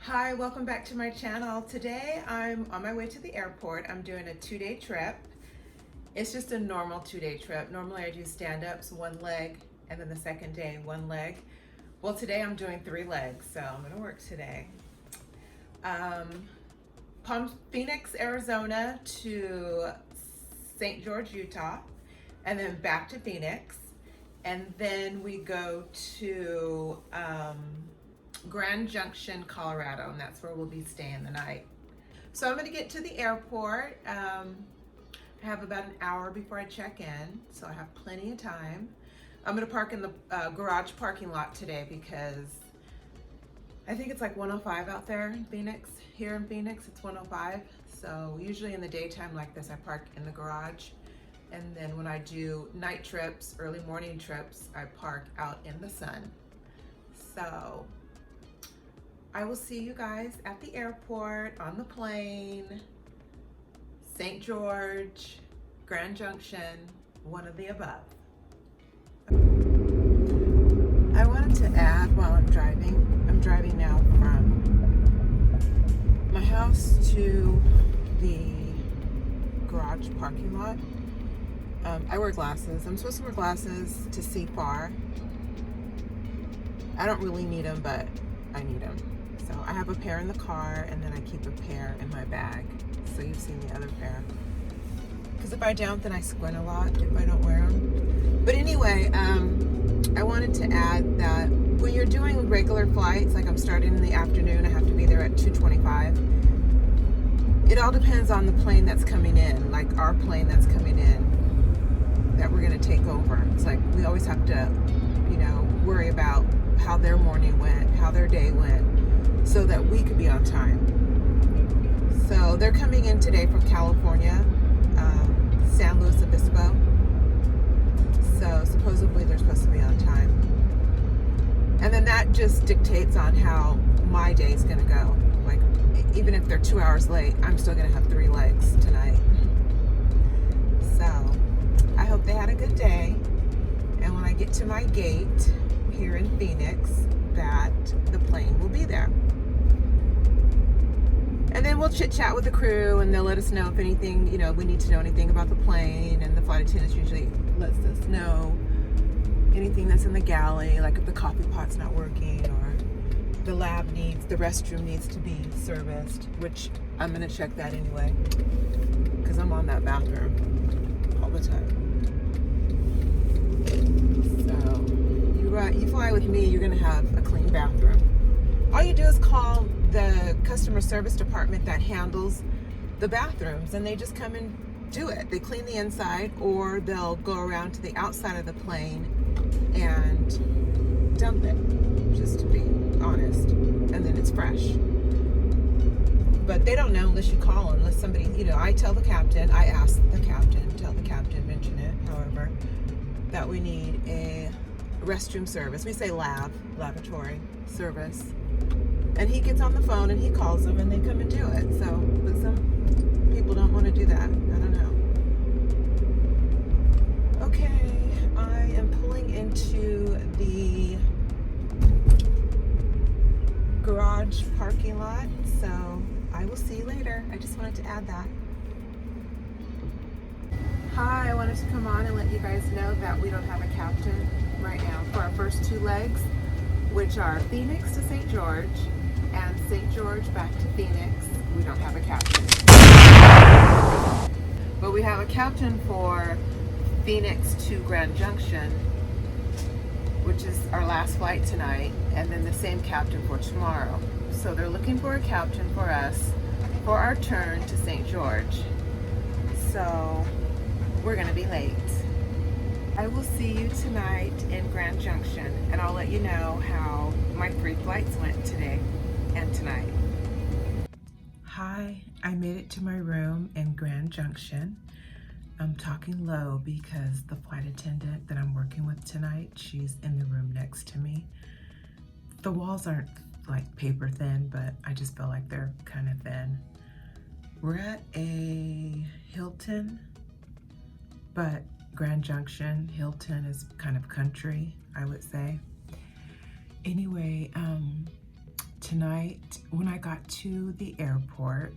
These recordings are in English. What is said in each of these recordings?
Hi, welcome back to my channel. Today I'm on my way to the airport. I'm doing a 2-day trip. It's just a normal 2-day trip. Normally I do stand-ups, one leg, and then the second day, one leg. Well, today I'm doing 3 legs, so I'm gonna work today. Phoenix, Arizona to St. George, Utah, and then back to Phoenix. And then we go to Grand Junction, Colorado, and that's where we'll be staying the night. So I'm gonna get to the airport. I have about an hour before I check in, so I have plenty of time. I'm gonna park in the garage parking lot today because I think it's like 105 out there in Phoenix. Here in Phoenix, it's 105. So usually in the daytime like this, I park in the garage. And then when I do night trips, early morning trips, I park out in the sun. So I will see you guys at the airport, on the plane, St. George, Grand Junction, one of the above. I wanted to add while I'm driving now from my house to the garage parking lot. I wear glasses. I'm supposed to wear glasses to see far. I don't really need them, but I need them. So I have a pair in the car, and then I keep a pair in my bag. So you've seen the other pair. Because if I don't, then I squint a lot if I don't wear them. But anyway, I wanted to add that when you're doing regular flights, like I'm starting in the afternoon, I have to be there at 2:25. It all depends on the plane that's coming in, like our plane that's coming in, that we're gonna take over. It's like we always have to, worry about how their morning went, how their day went, so that we could be on time. So they're coming in today from California, San Luis Obispo. So supposedly they're supposed to be on time. And then that just dictates on how my day's gonna go. Like, even if they're 2 hours late, I'm still gonna have 3 legs tonight. So I hope they had a good day. And when I get to my gate here in Phoenix, that the plane will be there. And then we'll chit chat with the crew, and they'll let us know if anything, we need to know anything about the plane. And the flight attendants usually lets us know anything that's in the galley, like if the coffee pot's not working, or the restroom needs to be serviced, which I'm gonna check that anyway, because I'm on that bathroom all the time. So you fly with me, you're gonna have a clean bathroom. All you do is call the customer service department that handles the bathrooms, and they just come and do it. They clean the inside, or they'll go around to the outside of the plane and dump it, just to be honest, and then it's fresh. But they don't know unless you call, unless somebody, I tell the captain, I ask the captain, mention it, however, that we need a restroom service. We say lavatory service. And he gets on the phone and he calls them and they come and do it. So, but some people don't want to do that. I don't know. Okay, I am pulling into the garage parking lot. So I will see you later. I just wanted to add that. Hi, I wanted to come on and let you guys know that we don't have a captain right now for our first 2 legs, which are Phoenix to St. George and St. George back to Phoenix. We don't have a captain. But we have a captain for Phoenix to Grand Junction, which is our last flight tonight, and then the same captain for tomorrow. So they're looking for a captain for us for our turn to St. George. So we're gonna be late. I will see you tonight in Grand Junction, and I'll let you know how my 3 flights went today and tonight. Hi, I made it to my room in Grand Junction. I'm talking low because the flight attendant that I'm working with tonight, she's in the room next to me. The walls aren't like paper thin, but I just feel like they're kind of thin. We're at a Hilton, but Grand Junction, Hilton is kind of country, I would say. Anyway, tonight, when I got to the airport,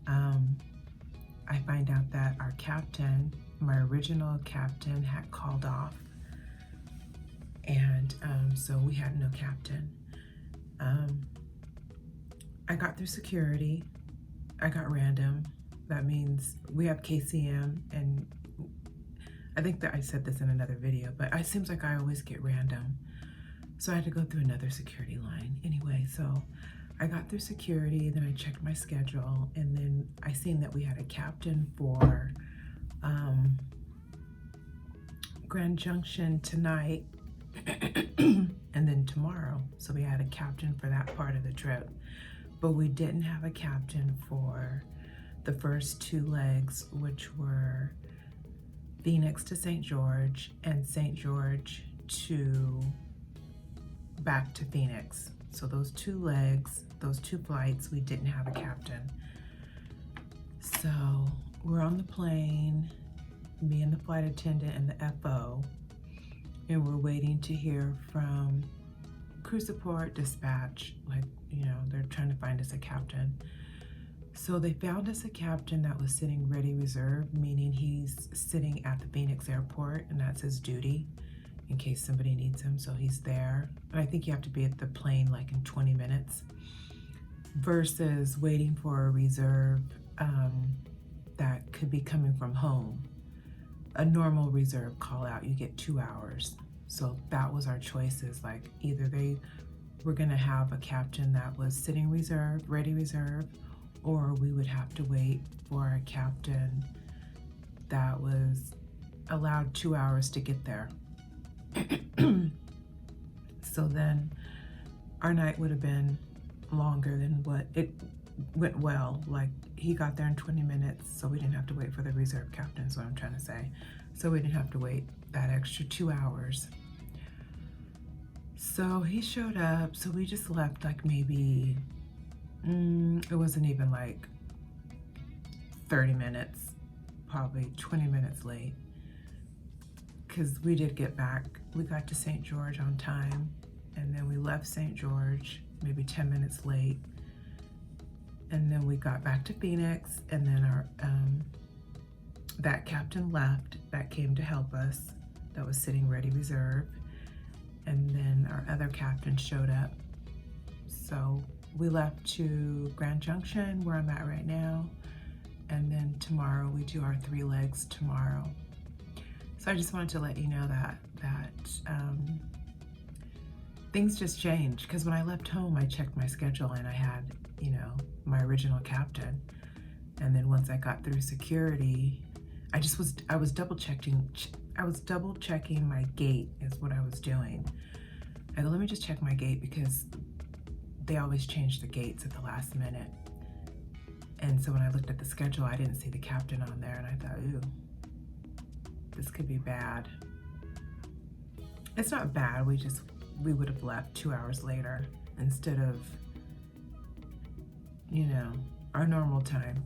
I find out that our captain, my original captain, had called off, and so we had no captain. I got through security. I got random. That means we have KCM, and I think that I said this in another video, but it seems like I always get random. So I had to go through another security line. Anyway, so I got through security, then I checked my schedule, and then I seen that we had a captain for Grand Junction tonight and then tomorrow. So we had a captain for that part of the trip, but we didn't have a captain for the first 2 legs, which were Phoenix to St. George and St. George to back to Phoenix. So those 2 legs, those 2 flights, we didn't have a captain. So we're on the plane, me and the flight attendant and the FO, and we're waiting to hear from crew support, dispatch, like, you know, they're trying to find us a captain. So they found us a captain that was sitting ready reserve, meaning he's sitting at the Phoenix airport, and that's his duty in case somebody needs him. So he's there. And I think you have to be at the plane like in 20 minutes versus waiting for a reserve that could be coming from home. A normal reserve call out, you get 2 hours. So that was our choices. Like, either they were gonna have a captain that was sitting reserve, ready reserve, or we would have to wait for a captain that was allowed 2 hours to get there. So then our night would have been longer than what it went well. Like, he got there in 20 minutes, so we didn't have to wait for the reserve captain, is what I'm trying to say. So we didn't have to wait that extra 2 hours. So he showed up, so we just left like maybe, it wasn't even like 30 minutes, probably 20 minutes late. Because we did get back, we got to St. George on time, and then we left St. George maybe 10 minutes late. And then we got back to Phoenix, and then our that captain left that came to help us, that was sitting ready reserve. And then our other captain showed up. So we left to Grand Junction, where I'm at right now. And then tomorrow we do our 3 legs tomorrow. So I just wanted to let you know that things just changed, because when I left home, I checked my schedule and I had, you know, my original captain. And then once I got through security, I was double checking my gate is what I was doing. I go, let me just check my gate, because they always change the gates at the last minute. And so when I looked at the schedule, I didn't see the captain on there, and I thought, ooh, this could be bad. It's not bad, we would have left 2 hours later instead of, you know, our normal time.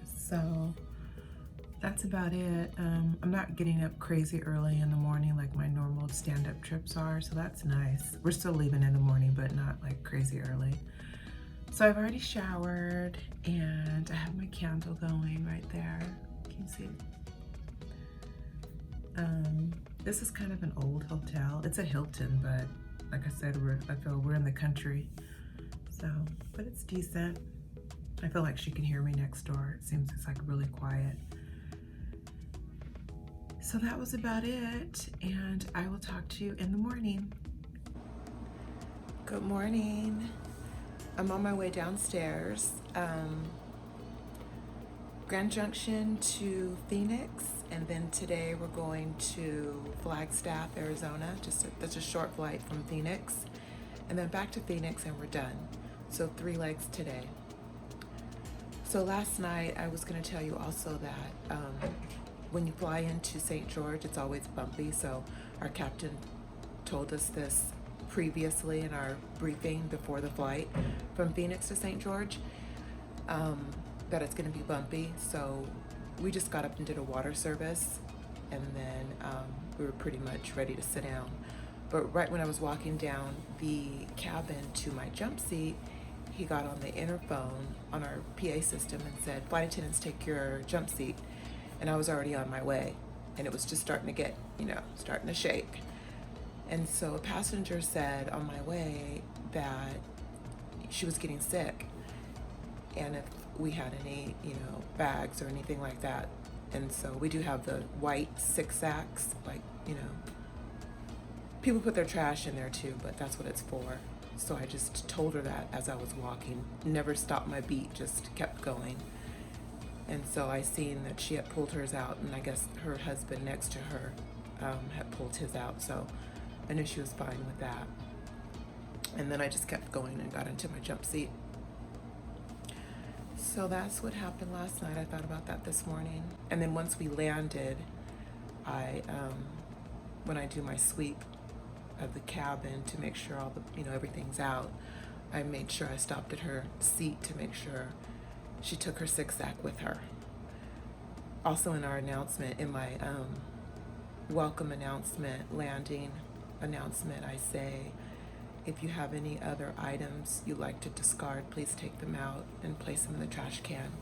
So that's about it. I'm not getting up crazy early in the morning like my normal stand-up trips are, so that's nice. We're still leaving in the morning, but not like crazy early. So I've already showered, and I have my candle going right there. Can you see it? This is kind of an old hotel. It's a Hilton, but like I said, I feel we're in the country. So, but it's decent. I feel like she can hear me next door. It seems it's like really quiet. So that was about it, and I will talk to you in the morning. Good morning. I'm on my way downstairs. Grand Junction to Phoenix, and then today we're going to Flagstaff, Arizona. That's a short flight from Phoenix, and then back to Phoenix, and we're done. So 3 legs today. So last night I was going to tell you also that when you fly into St. George, it's always bumpy. So our captain told us this previously in our briefing before the flight from Phoenix to St. George, that it's going to be bumpy. So we just got up and did a water service, and then we were pretty much ready to sit down. But right when I was walking down the cabin to my jump seat, he got on the interphone on our PA system and said, "Flight attendants, take your jump seat." And I was already on my way, and it was just starting to get, starting to shake. And so a passenger said on my way that she was getting sick, and if we had any, bags or anything like that. And so we do have the white 6 sacks, people put their trash in there too, but that's what it's for. So I just told her that as I was walking, never stopped my beat, just kept going. And so I seen that she had pulled hers out, and I guess her husband next to her had pulled his out, so I knew she was fine with that. And then I just kept going and got into my jump seat. So that's what happened last night. I thought about that this morning. And then once we landed, when I do my sweep of the cabin to make sure all the, everything's out, I made sure I stopped at her seat to make sure she took her 6 sack with her. Also in our announcement, in my welcome announcement, landing announcement, I say, if you have any other items you'd like to discard, please take them out and place them in the trash can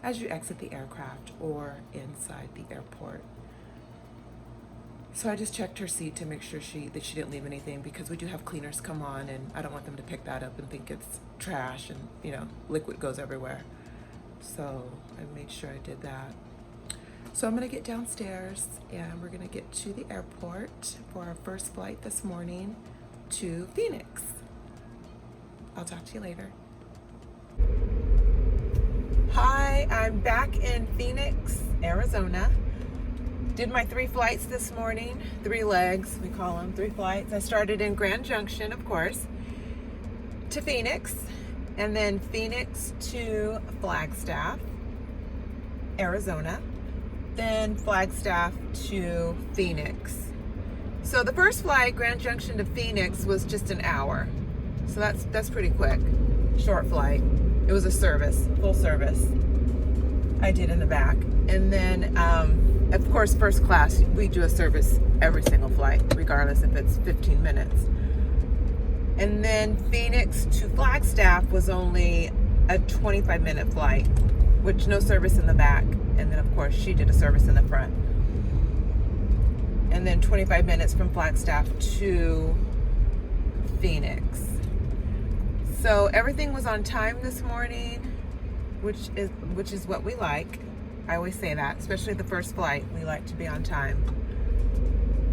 as you exit the aircraft or inside the airport. So I just checked her seat to make sure that she didn't leave anything, because we do have cleaners come on, and I don't want them to pick that up and think it's trash and, liquid goes everywhere. So I made sure I did that. So I'm gonna get downstairs and we're gonna get to the airport for our first flight this morning to Phoenix. I'll talk to you later. Hi, I'm back in Phoenix, Arizona. Did my 3 flights this morning, 3 legs, we call them 3 flights. I started in Grand Junction, of course, to Phoenix, and then Phoenix to Flagstaff, Arizona, then Flagstaff to Phoenix. So the first flight, Grand Junction to Phoenix, was just an hour. So that's pretty quick, short flight. It was a service, full service. I did in the back. And then, of course, first class, we do a service every single flight, regardless if it's 15 minutes. And then Phoenix to Flagstaff was only a 25-minute flight, which no service in the back. And then, of course, she did a service in the front. And then 25 minutes from Flagstaff to Phoenix. So everything was on time this morning, which is what we like. I always say that, especially the first flight, we like to be on time.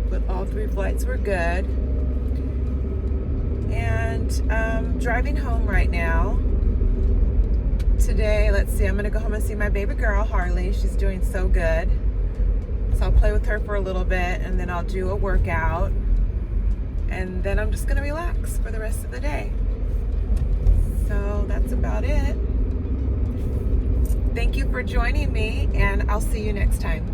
But all 3 flights were good. And driving home right now. Today, let's see, I'm gonna go home and see my baby girl, Harley. She's doing so good. So I'll play with her for a little bit, and then I'll do a workout. And then I'm just gonna relax for the rest of the day. So that's about it. Thank you for joining me, and I'll see you next time.